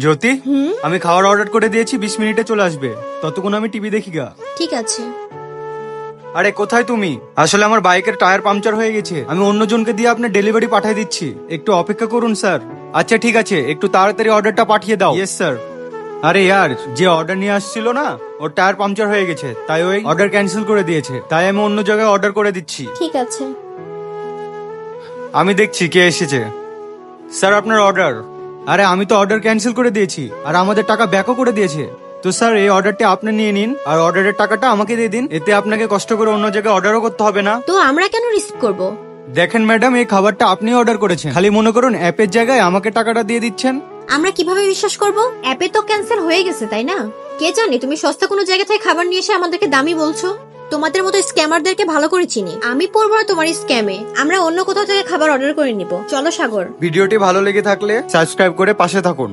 জ্যোতি, আমি খাবার অর্ডার করে দিয়েছি, 20 মিনিটে চলে আসবে। ততক্ষণ আমি টিভি দেখি গা। ঠিক আছে। আরে কোথায় তুমি? আসলে আমার বাইকের টায়ার পাংচার হয়ে গেছে, আমি অন্যজনকে দিয়ে আপনার ডেলিভারি পাঠিয়ে দিচ্ছি, একটু অপেক্ষা করুন স্যার। আচ্ছা ঠিক আছে, একটু তাড়াতাড়ি অর্ডারটা পাঠিয়ে দাও। Yes sir. আরে ইয়ার, যে অর্ডার নিয়ে আসছিল না, ওর টায়ার পাংচার হয়ে গেছে, তাই ওই অর্ডার ক্যান্সেল করে দিয়েছে, তাই আমি অন্য জায়গায় অর্ডার করে দিচ্ছি। ঠিক আছে। আমি দেখছি কে এসেছে। স্যার আপনার অর্ডার। আরে আমি তো অর্ডার ক্যান্সেল করে দিয়েছি, আর আমাদের টাকা ব্যাকও করে দিয়েছে। তো স্যার এই অর্ডারটা আপনি নিয়ে নিন, আর অর্ডারের টাকাটা আমাকে দিয়ে দিন, এতে আপনাকে কষ্ট করে অন্য জায়গায় অর্ডারও করতে হবে না। তো আমরা কেন রিসিভ করব? দেখেন ম্যাডাম, এই খাবারটা আপনি অর্ডার করেছেন, খালি মনে করুন অ্যাপের জায়গায় আমাকে টাকাটা দিয়ে দিচ্ছেন। আমরা কিভাবে বিশ্বাস করব? অ্যাপে তো ক্যান্সেল হয়ে গেছে, তাই না? কে জানে তুমি সস্তা কোনো জায়গা থেকে খাবার নিয়ে এসে আমাদেরকে দামি বলছো। তোমাদের মতো স্ক্যামারদেরকে ভালো করে চিনি, আমি পড়বো না তোমার স্ক্যামে। আমরা অন্য কোথাও থেকে খাবার অর্ডার করে নিব। চলো সাগর। ভিডিওটি ভালো লেগে থাকলে সাবস্ক্রাইব করে পাশে থাকুন।